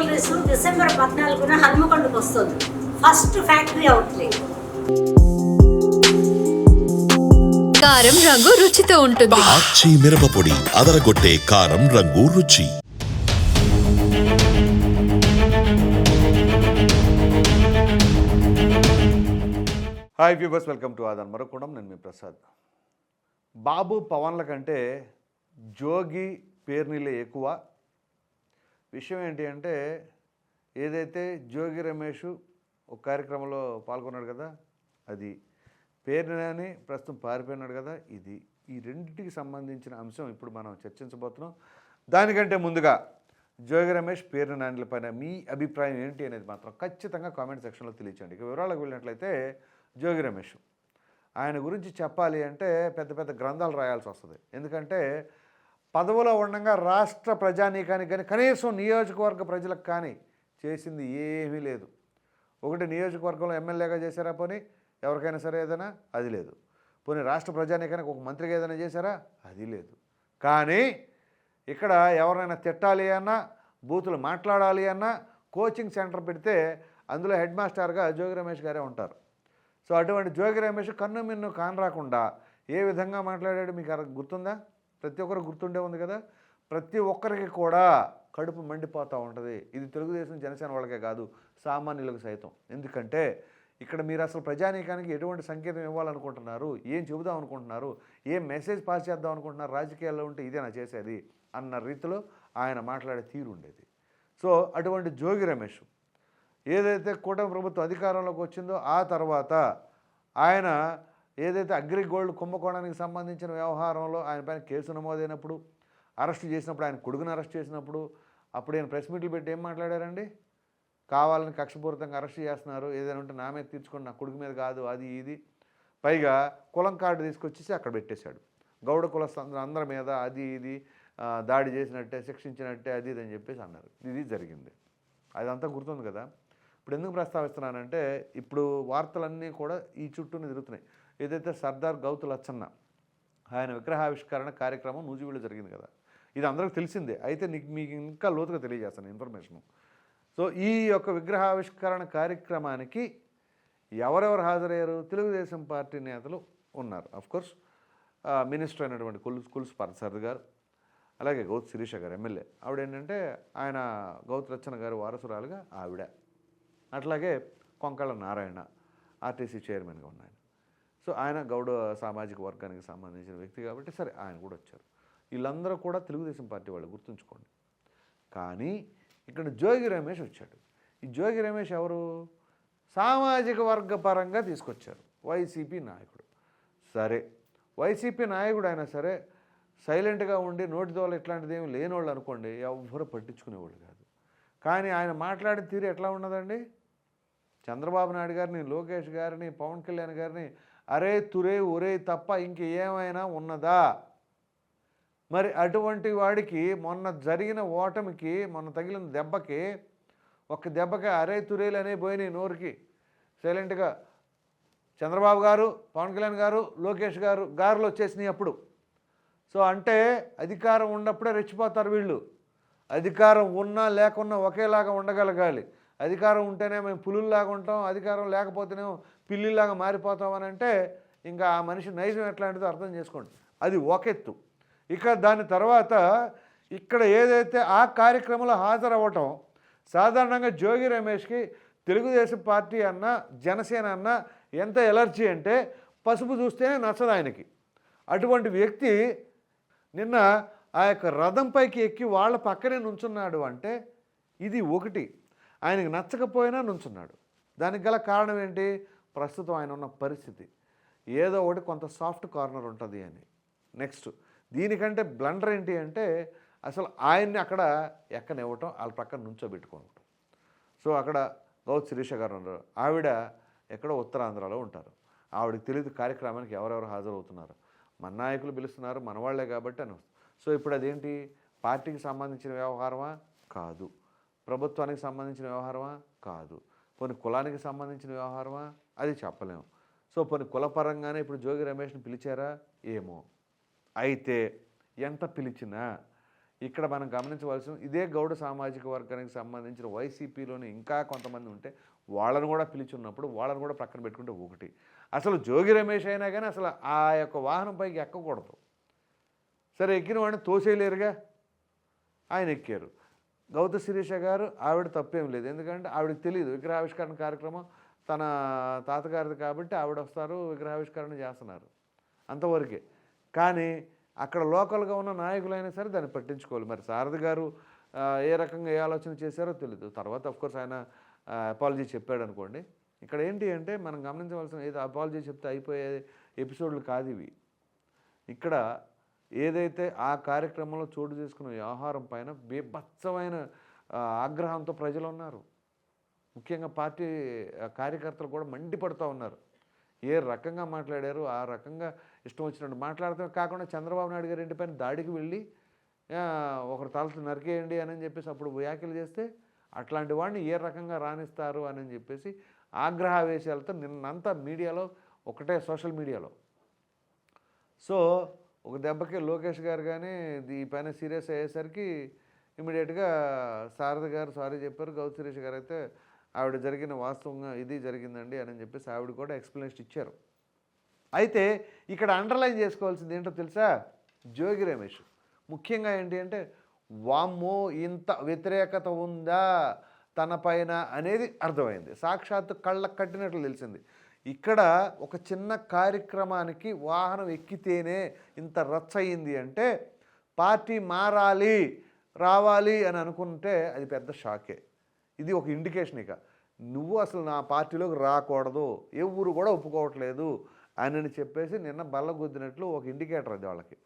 Jewelleries December 14న హన్మకొండకు వస్తుంది. First factory outlet. కారం రంగు రుచితో ఉంటుంది. ఆచి మిరపపొడి అదరగొట్టే కారం రంగు రుచి. హాయ్ వ్యూవర్స్, వెల్కమ్ టు ఆదాన్ మరొకడం. నేను మీ ప్రసాద్. బాబు పవన్ల కంటే జోగి పేర్నిలే ఎక్కువ. విషయం ఏంటి అంటే, ఏదైతే జోగి రమేష్ ఒక కార్యక్రమంలో పాల్గొన్నాడు కదా, అది పేర్నిలని ప్రస్తుతం పారిపోయినాడు కదా, ఇది ఈ రెండింటికి సంబంధించిన అంశం ఇప్పుడు మనం చర్చించబోతున్నాం. దానికంటే ముందుగా జోగి రమేష్ పేర్ని నానిల పైన మీ అభిప్రాయం ఏంటి అనేది మాత్రం ఖచ్చితంగా కామెంట్ సెక్షన్లో తెలియచేయండి. ఇక వివరాలకు వెళ్ళినట్లయితే, జోగి రమేష్ ఆయన గురించి చెప్పాలి అంటే పెద్ద పెద్ద గ్రంథాలు రాయాల్సి వస్తుంది. ఎందుకంటే పదవిలో ఉండగా రాష్ట్ర ప్రజానీకానికి కానీ కనీసం నియోజకవర్గ ప్రజలకు కానీ చేసింది ఏమీ లేదు. ఒకటి నియోజకవర్గంలో ఎమ్మెల్యేగా చేశారా, పోనీ ఎవరికైనా సరే ఏదైనా, అది లేదు. పోనీ రాష్ట్ర ప్రజానీకానికి ఒక మంత్రిగా ఏదైనా చేశారా, అది లేదు. కానీ ఇక్కడ ఎవరైనా తిట్టాలి అన్నా, బూతులు మాట్లాడాలి అన్నా కోచింగ్ సెంటర్ పెడితే అందులో హెడ్ మాస్టర్గా జోగి రమేష్ గారే ఉంటారు. సో అటువంటి జోగి రమేష్ కన్ను మిన్ను కానరాకుండా ఏ విధంగా మాట్లాడాడు మీకు గుర్తుందా? ప్రతి ఒక్కరు గుర్తుండే ఉంది కదా. ప్రతి ఒక్కరికి కూడా కడుపు మండిపోతూ ఉంటుంది. ఇది తెలుగుదేశం జనసేన వాళ్ళకే కాదు, సామాన్యులకు సైతం. ఎందుకంటే ఇక్కడ మీరు అసలు ప్రజానీకానికి ఎటువంటి సంకేతం ఇవ్వాలనుకుంటున్నారు, ఏం చెబుదాం అనుకుంటున్నారు, ఏం మెసేజ్ పాస్ చేద్దాం అనుకుంటున్నారు, రాజకీయాల్లో ఉంటే ఇదేనా చేసేది అన్న రీతిలో ఆయన మాట్లాడే తీరు ఉండేది. సో అటువంటి జోగి రమేష్ ఏదైతే కూటమి ప్రభుత్వం అధికారంలోకి వచ్చిందో ఆ తర్వాత ఆయన ఏదైతే అగ్రిగోల్డ్ కుంభకోణానికి సంబంధించిన వ్యవహారంలో ఆయన పైన కేసు నమోదైనప్పుడు, అరెస్ట్ చేసినప్పుడు, ఆయన కొడుకుని అరెస్ట్ చేసినప్పుడు, అప్పుడు ఆయన ప్రెస్ మీట్లు పెట్టి ఏం మాట్లాడారండి? కావాలని కక్షపూరితంగా అరెస్ట్ చేస్తున్నారు, ఏదైనా ఉంటే నా మీద తీర్చుకొని నా కొడుకు మీద కాదు, అది ఇది. పైగా కులం కార్డు తీసుకొచ్చేసి అక్కడ పెట్టేశాడు. గౌడ కులస్తులందరూ అందరి మీద అది ఇది దాడి చేసినట్టే, శిక్షించినట్టే, అది ఇది అని చెప్పేసి అన్నారు. ఇది జరిగింది. అదంతా గుర్తుంది కదా. ఇప్పుడు ఎందుకు ప్రస్తావిస్తున్నానంటే, ఇప్పుడు వార్తలన్నీ కూడా ఈ చుట్టూనే తిరుగుతున్నాయి. ఏదైతే సర్దార్ గౌతు లచ్చన్న ఆయన విగ్రహావిష్కరణ కార్యక్రమం నూజివీడులో జరిగింది కదా, ఇది అందరికీ తెలిసిందే. అయితే మీకు ఇంకా లోతుగా తెలియజేస్తాను ఇన్ఫర్మేషను. సో ఈ యొక్క విగ్రహావిష్కరణ కార్యక్రమానికి ఎవరెవరు హాజరయ్యారు? తెలుగుదేశం పార్టీ నేతలు ఉన్నారు. అఫ్కోర్స్ మినిస్టర్ అయినటువంటి కులుసు పార్థసారథి గారు, అలాగే గౌతు శిరీష గారు ఎమ్మెల్యే, ఆవిడ ఏంటంటే ఆయన గౌతు లచ్చన్న గారు వారసురాలుగా ఆవిడ. అట్లాగే కొంకళ్ళ నారాయణ ఆర్టీసీ చైర్మన్గా ఉన్నాయన. సో ఆయన గౌడ సామాజిక వర్గానికి సంబంధించిన వ్యక్తి కాబట్టి సరే ఆయన కూడా వచ్చారు. వీళ్ళందరూ కూడా తెలుగుదేశం పార్టీ వాళ్ళు, గుర్తుంచుకోండి. కానీ ఇక్కడ జోగి రమేష్ వచ్చాడు. ఈ జోగి రమేష్ ఎవరు? సామాజిక వర్గ పరంగా తీసుకొచ్చారు. వైసీపీ నాయకుడు. సరే వైసీపీ నాయకుడు అయినా సరే సైలెంట్గా ఉండి నోటి దోల ఇట్లాంటిది ఏమి లేనివాళ్ళు అనుకోండి, ఎవ్వరూ పట్టించుకునేవాళ్ళు కాదు. కానీ ఆయన మాట్లాడే తీరు ఎట్లా ఉన్నదండి? చంద్రబాబు నాయుడు గారిని, లోకేష్ గారిని, పవన్ కళ్యాణ్ గారిని అరే తురే ఒరే తప్ప ఇంకేమైనా ఉన్నదా? మరి అటువంటి వాడికి మొన్న జరిగిన ఓటమికి, మొన్న తగిలిన దెబ్బకి, ఒక్క దెబ్బకి అరే తురేలు అనే పోయినాయి నోరుకి. సైలెంట్గా చంద్రబాబు గారు, పవన్ కళ్యాణ్ గారు, లోకేష్ గారులు వచ్చేసినాయి అప్పుడు. సో అంటే అధికారం ఉన్నప్పుడే రెచ్చిపోతారు వీళ్ళు. అధికారం ఉన్నా లేకున్నా ఒకేలాగా ఉండగలగాలి. అధికారం ఉంటేనే మేము పులుల్లాగా ఉంటాం, అధికారం లేకపోతేనేమో పిల్లిలాగా మారిపోతామని అంటే ఇంకా ఆ మనిషి నైజం ఎట్లాంటిదో అర్థం చేసుకోండి. అది ఒక ఎత్తు. ఇక దాని తర్వాత ఇక్కడ ఏదైతే ఆ కార్యక్రమంలో హాజరవ్వటం, సాధారణంగా జోగి రమేష్కి తెలుగుదేశం పార్టీ అన్నా జనసేన అన్నా ఎంత ఎలర్జీ అంటే పసుపు చూస్తేనే నచ్చదు ఆయనకి. అటువంటి వ్యక్తి నిన్న ఆ యొక్క రథంపైకి ఎక్కి వాళ్ళ పక్కనే నుంచున్నాడు అంటే ఇది ఒకటి. ఆయనకు నచ్చకపోయినా నుంచున్నాడు. దానికి గల కారణం ఏంటి? ప్రస్తుతం ఆయన ఉన్న పరిస్థితి. ఏదో ఒకటి కొంత సాఫ్ట్ కార్నర్ ఉంటుంది అని. నెక్స్ట్ దీనికంటే బ్లండర్ ఏంటి అంటే, అసలు ఆయన్ని అక్కడ ఎక్కనివ్వటం, వాళ్ళ పక్కన నుంచోబెట్టుకోవటం. సో అక్కడ గౌతు శిరీష గారు ఉన్నారు. ఆవిడ ఎక్కడో ఉత్తరాంధ్రలో ఉంటారు. ఆవిడకి తెలియదు కార్యక్రమానికి ఎవరెవరు హాజరవుతున్నారు. మన నాయకులు పిలుస్తున్నారు, మనవాళ్లే కాబట్టి అని. సో ఇప్పుడు అదేంటి? పార్టీకి సంబంధించిన వ్యవహారమా? కాదు. ప్రభుత్వానికి సంబంధించిన వ్యవహారమా? కాదు. కొన్ని కులానికి సంబంధించిన వ్యవహారమా? అది చెప్పలేము. సో కొన్ని కులపరంగానే ఇప్పుడు జోగి రమేష్ని పిలిచారా? ఏమో. అయితే ఎంత పిలిచినా ఇక్కడ మనం గమనించవలసిన ఇదే గౌడ సామాజిక వర్గానికి సంబంధించిన వైసీపీలోని ఇంకా కొంతమంది ఉంటే వాళ్ళని కూడా పిలిచున్నప్పుడు వాళ్ళని కూడా ప్రక్కన పెట్టుకుంటే ఒకటి. అసలు జోగి రమేష్ అయినా కానీ అసలు ఆ యొక్క వాహనం పైకి ఎక్కకూడదు. సరే ఎక్కిన వాడిని తోసేయలేరుగా, ఆయన ఎక్కారు. గౌత శిరీష గారు ఆవిడ తప్పేం లేదు, ఎందుకంటే ఆవిడకి తెలియదు విగ్రహావిష్కరణ కార్యక్రమం తన తాతగారిది కాబట్టి ఆవిడ వస్తారు, విగ్రహావిష్కరణ చేస్తున్నారు, అంతవరకే. కానీ అక్కడ లోకల్గా ఉన్న నాయకులైనా సరే దాన్ని పట్టించుకోవాలి. మరి సారథి గారు ఏ రకంగా ఏ ఆలోచన చేశారో తెలియదు. తర్వాత అఫ్కోర్స్ ఆయన అపాలజీ చెప్పాడు అనుకోండి. ఇక్కడ ఏంటి అంటే మనం గమనించవలసిన ఏదో అపాలజీ చెప్తే అయిపోయే ఎపిసోడ్లు కాదు ఇవి. ఇక్కడ ఏదైతే ఆ కార్యక్రమంలో చోటు చేసుకున్న వ్యవహారం పైన బీభత్సమైన ఆగ్రహంతో ప్రజలు ఉన్నారు. ముఖ్యంగా పార్టీ కార్యకర్తలు కూడా మండిపడుతూ ఉన్నారు. ఏ రకంగా మాట్లాడారు ఆ రకంగా ఇష్టం వచ్చినట్టు మాట్లాడటం కాకుండా చంద్రబాబు నాయుడు గారి ఇంటిపైన దాడికి వెళ్ళి ఒకరు తలతో నరికేయండి అని చెప్పేసి అప్పుడు వ్యాఖ్యలు చేస్తే అట్లాంటి వాడిని ఏ రకంగా రాణిస్తారు అని చెప్పేసి ఆగ్రహావేశాలతో నిన్నంతా మీడియాలో ఒకటే సోషల్ మీడియాలో. సో ఒక దెబ్బకి లోకేష్ గారు కానీ ఈ పైన సీరియస్ అయ్యేసరికి ఇమీడియట్గా సారథి గారు సారీ చెప్పారు. గౌత శిరీష్ గారు అయితే ఆవిడ జరిగిన వాస్తవంగా ఇది జరిగిందండి అని చెప్పేసి ఆవిడ కూడా ఎక్స్ప్లెనేషన్ ఇచ్చారు. అయితే ఇక్కడ అండర్లైన్ చేసుకోవాల్సింది ఏంటో తెలుసా, జోగి రమేష్ ముఖ్యంగా ఏంటి అంటే వామ్మో ఇంత వ్యతిరేకత ఉందా తన పైన అనేది అర్థమైంది. సాక్షాత్తు కళ్ళకు కట్టినట్లు తెలిసింది. ఇక్కడ ఒక చిన్న కార్యక్రమానికి వాహనం ఎక్కితేనే ఇంత రచ్చ అయింది అంటే పార్టీ మారాలి రావాలి అని అనుకుంటే అది పెద్ద షాకే. ఇది ఒక ఇండికేషన్. ఇక నువ్వు అసలు నా పార్టీలోకి రాకూడదు, ఎవరు కూడా ఒప్పుకోవట్లేదు అని చెప్పేసి నిన్న బల్లగుద్దినట్లు ఒక ఇండికేటర్ అది వాళ్ళకి.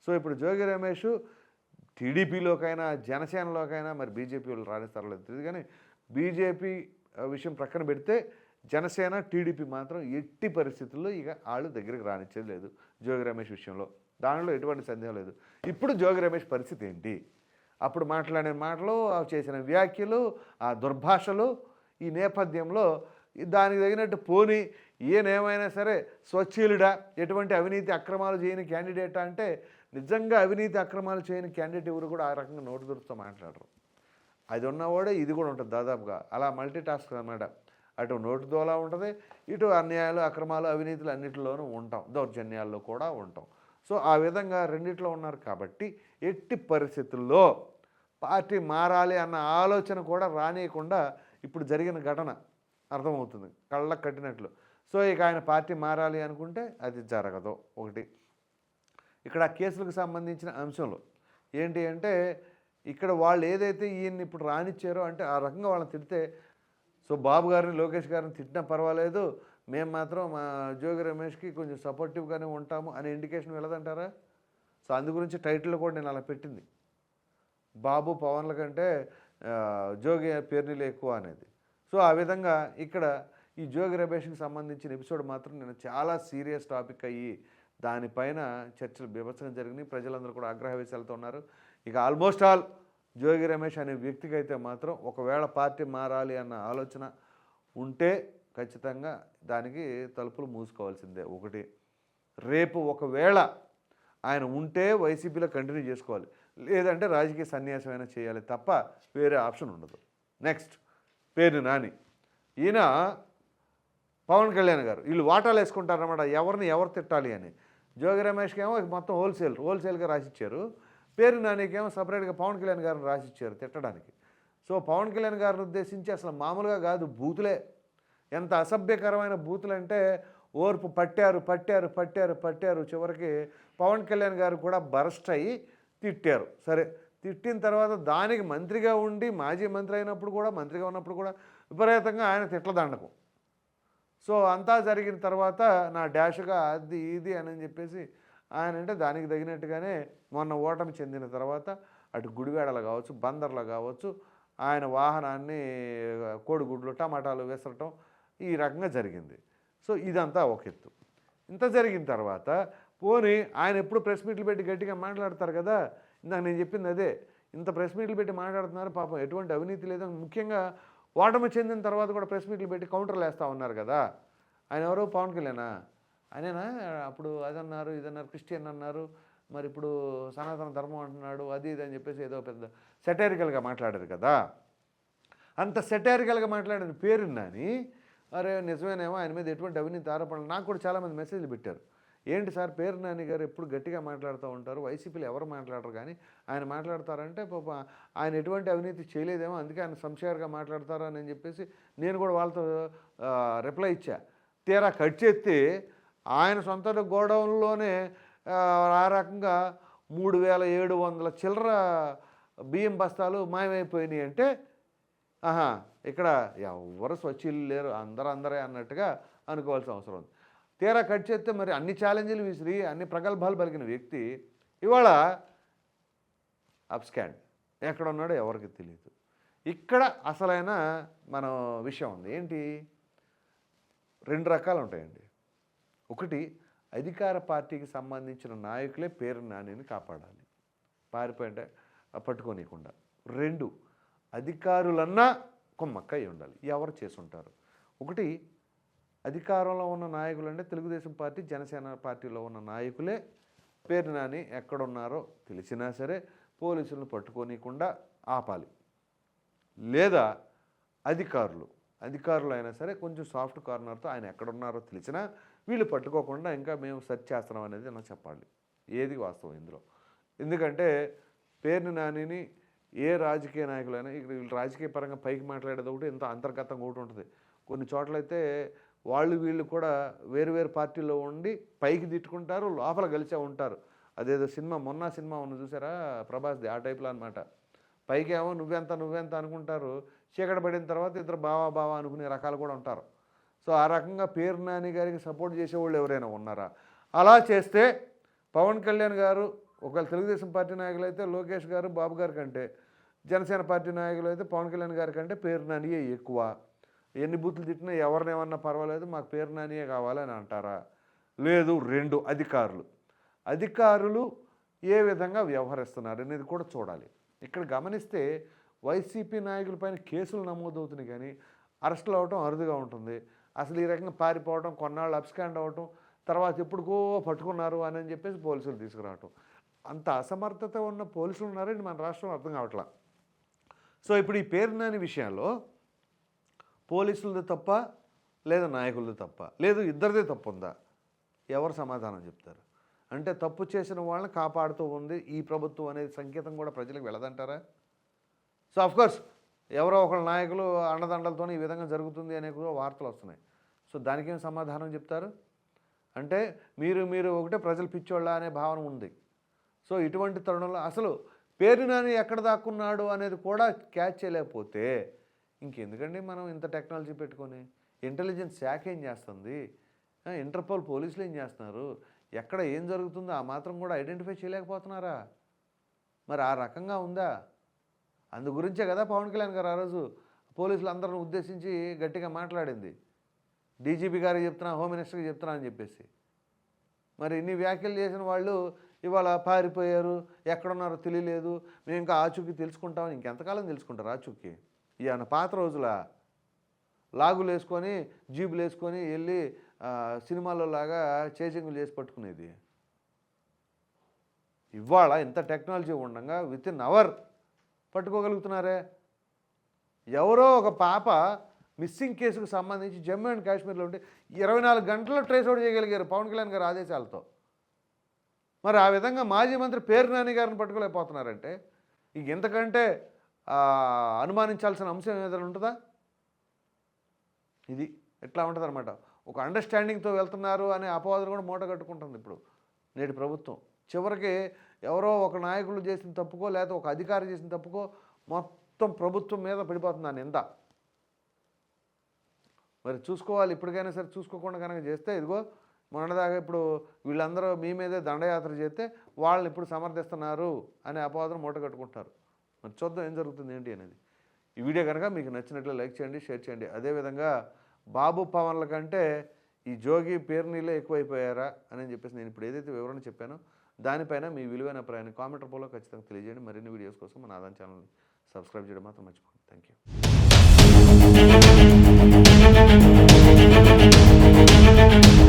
సో ఇప్పుడు జోగి రమేష్ టీడీపీలోకైనా జనసేనలోకైనా మరి బీజేపీ వాళ్ళు రాణిస్తారో లేదు తెలియదు, కానీ బీజేపీ విషయం ప్రక్కన పెడితే జనసేన టీడీపీ మాత్రం ఎట్టి పరిస్థితుల్లో ఇక వాళ్ళు దగ్గరికి రానిచ్చేది లేదు జోగి రమేష్ విషయంలో. దానిలో ఎటువంటి సందేహం లేదు. ఇప్పుడు జోగి రమేష్ పరిస్థితి ఏంటి, అప్పుడు మాట్లాడే మాటలు చేసిన వ్యాఖ్యలు ఆ దుర్భాషలు ఈ నేపథ్యంలో దానికి తగినట్టు పోని ఈయనేమైనా సరే స్వచ్ఛీలుడా ఎటువంటి అవినీతి అక్రమాలు చేయని క్యాండిడేట్ అంటే నిజంగా అవినీతి అక్రమాలు చేయని క్యాండిడేట్ ఎవరు కూడా ఆ రకంగా నోటు దొరుకుతూ మాట్లాడరు. అది ఉన్నవాడే ఇది కూడా ఉంటుంది దాదాపుగా. అలా మల్టీ టాస్క్ అన్నమాట. అటు నోటు దోలా ఉంటుంది, ఇటు అన్యాయాలు అక్రమాలు అవినీతులు అన్నింటిలోనూ ఉంటాం, దౌర్జన్యాల్లో కూడా ఉంటాం. సో ఆ విధంగా రెండిట్లో ఉన్నారు కాబట్టి ఎట్టి పరిస్థితుల్లో పార్టీ మారాలి అన్న ఆలోచన కూడా రానియకుండా ఇప్పుడు జరిగిన ఘటన అర్థమవుతుంది కళ్ళకు కట్టినట్లు. సో ఇక ఆయన పార్టీ మారాలి అనుకుంటే అది జరగదు. ఒకటి ఇక్కడ కేసులకు సంబంధించిన అంశంలో ఏంటి అంటే ఇక్కడ వాళ్ళు ఏదైతే ఈయన్ని ఇప్పుడు రానిచ్చారో అంటే ఆ రకంగా వాళ్ళని తిడితే సో బాబు గారిని లోకేష్ గారిని తిట్టినా పర్వాలేదు, మేము మాత్రం మా జోగి రమేష్కి కొంచెం సపోర్టివ్గానే ఉంటాము అనే ఇండికేషన్ వెళ్ళదంటారా? సో అందు గురించి టైటిల్ కూడా నేను అలా పెట్టింది, బాబు పవన్ల కంటే జోగి పేర్నీళ్ళు ఎక్కువ అనేది. సో ఆ విధంగా ఇక్కడ ఈ జోగి రమేష్కి సంబంధించిన ఎపిసోడ్ మాత్రం నేను చాలా సీరియస్ టాపిక్ అయ్యి దానిపైన చర్చలు బీభత్సంగా జరిగినాయి. ప్రజలందరూ కూడా ఆగ్రహవేశాలతో ఉన్నారు. ఇక ఆల్మోస్ట్ ఆల్ జోగి రమేష్ అనే వ్యక్తికి అయితే మాత్రం ఒకవేళ పార్టీ మారాలి అన్న ఆలోచన ఉంటే ఖచ్చితంగా దానికి తలుపులు మూసుకోవాల్సిందే. ఒకటి రేపు ఒకవేళ ఆయన ఉంటే వైసీపీలో కంటిన్యూ చేసుకోవాలి, లేదంటే రాజకీయ సన్యాసమైనా చేయాలి తప్ప వేరే ఆప్షన్ ఉండదు. నెక్స్ట్ పేర్ని నాని, ఈయన పవన్ కళ్యాణ్ గారు వీళ్ళు వాటాలు వేసుకుంటారన్నమాట ఎవరిని ఎవరు తిట్టాలి అని. జోగి రమేష్కి ఏమో మొత్తం హోల్సేల్గా రాసిచ్చారు, పేర్ని నానికేమో సపరేట్గా పవన్ కళ్యాణ్ గారిని రాసిచ్చారు తిట్టడానికి. సో పవన్ కళ్యాణ్ గారిని ఉద్దేశించి అసలు మామూలుగా కాదు బూతులే, ఎంత అసభ్యకరమైన బూతులు అంటే ఓర్పు పట్టారు. చివరికి పవన్ కళ్యాణ్ గారు కూడా బరస్ట్ అయ్యి తిట్టారు. సరే తిట్టిన తర్వాత దానికి మంత్రిగా ఉండి మాజీ మంత్రి అయినప్పుడు కూడా మంత్రిగా ఉన్నప్పుడు కూడా విపరీతంగా ఆయన తిట్లదండకం. సో అంతా జరిగిన తర్వాత నా డాష్గా అది ఇది అని చెప్పేసి ఆయన అంటే దానికి తగినట్టుగానే మొన్న ఓటమి చెందిన తర్వాత అటు గుడివాడలో కావచ్చు బందర్లో కావచ్చు ఆయన వాహనాన్ని కోడిగుడ్లు టమాటాలు విసరటం ఈ రకంగా జరిగింది. సో ఇదంతా ఒక ఎత్తు. ఇంత జరిగిన తర్వాత పోనీ ఆయన ఎప్పుడు ప్రెస్ మీట్లు పెట్టి గట్టిగా మాట్లాడతారు కదా, ఇందాక నేను చెప్పింది అదే, ఇంత ప్రెస్ మీట్లు పెట్టి మాట్లాడుతున్నారు పాపం ఎటువంటి అవినీతి లేదని. ముఖ్యంగా ఓటమి చెందిన తర్వాత కూడా ప్రెస్ మీట్లు పెట్టి కౌంటర్లు వేస్తూ ఉన్నారు కదా. ఆయన ఎవరు పవన్ కళ్యాణా? ఆయనేనా అప్పుడు అదన్నారు ఇదన్నారు క్రిస్టియన్ అన్నారు మరి ఇప్పుడు సనాతన ధర్మం అంటున్నాడు అది ఇది అని చెప్పేసి ఏదో పెద్ద సెటైరికల్గా మాట్లాడారు కదా. అంత సెటైరికల్గా మాట్లాడిన పేరుని నాని అరే నిజమేనేమో ఆయన మీద ఎటువంటి అవినీతి ఆరోపణలు నాకు కూడా చాలామంది మెసేజ్లు పెట్టారు. ఏంటి సార్ పేరు నాని గారు ఎప్పుడు గట్టిగా మాట్లాడుతూ ఉంటారు, వైసీపీలో ఎవరు మాట్లాడరు కానీ ఆయన మాట్లాడతారంటే పాప ఆయన ఎటువంటి అవినీతి చేయలేదేమో అందుకే ఆయన సంశయాలుగా మాట్లాడతారు అని చెప్పేసి నేను కూడా వాళ్ళతో రిప్లై ఇచ్చా. తీరా కట్ చేస్తే ఆయన సొంత గోడౌన్లోనే ఆ రకంగా 3700 చిల్లర బియ్యం బస్తాలు మాయమైపోయినాయి అంటే ఆహా ఇక్కడ ఎవరు స్వచ్ఛీలు లేరు అందరే అన్నట్టుగా అనుకోవాల్సిన అవసరం ఉంది. తీరా కట్ చేస్తే మరి అన్ని ఛాలెంజ్లు విసిరి అన్ని ప్రగల్భాలు పలికిన వ్యక్తి ఇవాళ అబ్స్కాండ్ ఎక్కడ ఉన్నాడో ఎవరికి తెలియదు. ఇక్కడ అసలైన మన విషయం ఉంది ఏంటి, 2 రకాలు ఉంటాయండి. ఒకటి అధికార పార్టీకి సంబంధించిన నాయకులే పేరు నానిని కాపాడాలి, పారిపోయింటే పట్టుకోనీయకుండా. 2 అధికారులన్నా కొమ్మక్కై ఉండాలి. ఎవరు చేసుంటారు? ఒకటి అధికారంలో ఉన్న నాయకులు అంటే తెలుగుదేశం పార్టీ జనసేన పార్టీలో ఉన్న నాయకులే పేరు నాని ఎక్కడున్నారో తెలిసినా సరే పోలీసులను పట్టుకోనీయకుండా ఆపాలి. లేదా అధికారులు అయినా సరే కొంచెం సాఫ్ట్ కార్నర్తో ఆయన ఎక్కడున్నారో తెలిసినా వీళ్ళు పట్టుకోకుండా ఇంకా మేము సెర్చ్ చేస్తున్నాం అనేది నాకు చెప్పాలి. ఏది వాస్తవం ఇందులో? ఎందుకంటే పేరు నానిని ఏ రాజకీయ నాయకులైనా ఇక్కడ వీళ్ళు రాజకీయ పరంగా పైకి మాట్లాడేది ఒకటి, ఇంత అంతర్గతంగా ఒకటి ఉంటుంది. కొన్ని చోట్లయితే వీళ్ళు కూడా వేరు పార్టీలో ఉండి పైకి తిట్టుకుంటారు, లోపల కలిసే ఉంటారు. అదేదో మొన్న సినిమా ఉన్న చూసారా ప్రభాస్ది, ఆ టైప్లో అనమాట. పైకేమో నువ్వెంత అనుకుంటారు, చీకటి పడిన తర్వాత ఇద్దరు బావా అనుకునే రకాలు కూడా ఉంటారు. సో ఆ రకంగా పేరు నాని గారికి సపోర్ట్ చేసేవాళ్ళు ఎవరైనా ఉన్నారా? అలా చేస్తే పవన్ కళ్యాణ్ గారు ఒకవేళ తెలుగుదేశం పార్టీ నాయకులు అయితే లోకేష్ గారు బాబు గారి కంటే, జనసేన పార్టీ నాయకులు అయితే పవన్ కళ్యాణ్ గారి కంటే పేరు నానియే ఎక్కువ. ఎన్ని బూతులు తిట్టినా ఎవరినేమన్నా పర్వాలేదు మాకు పేరు నానియే కావాలని అంటారా? లేదు. 2 అధికారులు ఏ విధంగా వ్యవహరిస్తున్నారు అనేది కూడా చూడాలి. ఇక్కడ గమనిస్తే వైసీపీ నాయకులపైన కేసులు నమోదవుతున్నాయి కానీ అరెస్టులు అవ్వటం అరుదుగా ఉంటుంది. అసలు ఈ రకంగా పారిపోవడం, కొన్నాళ్ళు అబ్స్కాండ్ అవ్వటం, తర్వాత ఎప్పుడుకో పట్టుకున్నారు అని చెప్పేసి పోలీసులు తీసుకురావటం, అంత అసమర్థత ఉన్న పోలీసులు ఉన్నారని మన రాష్ట్రంలో అర్థం కావట్లా. సో ఇప్పుడు ఈ పేరు నాని విషయంలో పోలీసులది తప్ప లేదా నాయకులది తప్ప, లేదు ఇద్దరిదే తప్పు ఉందా? ఎవరు సమాధానం చెప్తారు? అంటే తప్పు చేసిన వాళ్ళని కాపాడుతూ ఉంది ఈ ప్రభుత్వం అనేది సంకేతం కూడా ప్రజలకు వెళ్ళదంటారా? సో అఫ్కోర్స్ ఎవరో ఒకళ్ళ నాయకులు అండదండలతో ఈ విధంగా జరుగుతుంది అనే కూడా వార్తలు వస్తున్నాయి. సో దానికేం సమాధానం చెప్తారు? అంటే మీరు ఒకటే ప్రజలు పిచ్చోళ్ళ అనే భావన ఉంది. సో ఇటువంటి తరుణంలో అసలు పేరు నాని ఎక్కడ దాక్కున్నాడు అనేది కూడా క్యాచ్ చేయలేకపోతే ఇంకెందుకండి మనం ఇంత టెక్నాలజీ పెట్టుకొని? ఇంటెలిజెన్స్ శాఖ ఏం చేస్తుంది, ఇంటర్పోల్ పోలీసులు ఏం చేస్తున్నారు, ఎక్కడ ఏం జరుగుతుందో ఆ మాత్రం కూడా ఐడెంటిఫై చేయలేకపోతున్నారా? మరి ఆ రకంగా ఉందా? అందు గురించే కదా పవన్ కళ్యాణ్ గారు ఆ రోజు పోలీసులందరిని ఉద్దేశించి గట్టిగా మాట్లాడింది. డీజీపీ గారికి చెప్తున్నా, హోమ్ మినిస్టర్కి చెప్తున్నా అని చెప్పేసి. మరి ఇన్ని వ్యాఖ్యలు చేసిన వాళ్ళు ఇవాళ పారిపోయారు, ఎక్కడున్నారో తెలియలేదు, మేము ఇంకా ఆచూకీ తెలుసుకుంటామని ఇంకెంతకాలం తెలుసుకుంటారు ఆచూకీ? ఈయన పాత రోజుల లాగులు వేసుకొని జీబులు వేసుకొని వెళ్ళి సినిమాలో లాగా చేజింగులు చేసి పట్టుకునేది. ఇవాళ ఇంత టెక్నాలజీ ఉండగా విత్ ఇన్ అవర్ పట్టుకోగలుగుతున్నారే. ఎవరో ఒక పాప మిస్సింగ్ కేసుకు సంబంధించి జమ్మూ అండ్ కాశ్మీర్లో ఉంటే 24 గంటల్లో ట్రేస్ అవుట్ చేయగలిగారు పవన్ కళ్యాణ్ గారి ఆదేశాలతో. మరి ఆ విధంగా మాజీ మంత్రి పేరు నాని గారిని పట్టుకోలేకపోతున్నారంటే ఇంక ఎంతకంటే అనుమానించాల్సిన అంశం ఏదైనా ఉంటుందా? ఇది ఎట్లా ఉంటుంది అనమాట. ఒక అండర్స్టాండింగ్తో వెళ్తున్నారు అనే అపవాదులు కూడా మూట కట్టుకుంటుంది ఇప్పుడు నేటి ప్రభుత్వం. చివరికి ఎవరో ఒక నాయకులు చేసిన తప్పుకో లేకపోతే ఒక అధికారి చేసిన తప్పుకో మొత్తం ప్రభుత్వం మీద పడిపోతుంది ఆ నింద. మరి చూసుకోవాలి, ఇప్పటికైనా సరే చూసుకోకుండా కనుక చేస్తే ఇదిగో మొన్నదాకా ఇప్పుడు వీళ్ళందరూ మీ మీదే దండయాత్ర చేస్తే వాళ్ళని ఇప్పుడు సమర్థిస్తున్నారు అనే అపవాదం మూట కట్టుకుంటారు. మరి చూద్దాం ఏం జరుగుతుంది ఏంటి అనేది. ఈ వీడియో కనుక మీకు నచ్చినట్లు లైక్ చేయండి, షేర్ చేయండి. అదేవిధంగా బాబు పవన్ల కంటే ఈ జోగి పేరునీళ్ళే ఎక్కువైపోయారా అని చెప్పేసి నేను ఇప్పుడు ఏదైతే వివరణ చెప్పానో దానిపైన మీ విలువైన అభిప్రాయాన్ని కామెంట్ రూపంలో ఖచ్చితంగా తెలియజేయండి. మరిన్ని వీడియోస్ కోసం మన ఆదాన్ ఛానల్ని సబ్స్క్రైబ్ చేయడం మాత్రం మర్చిపోండి. Thank you.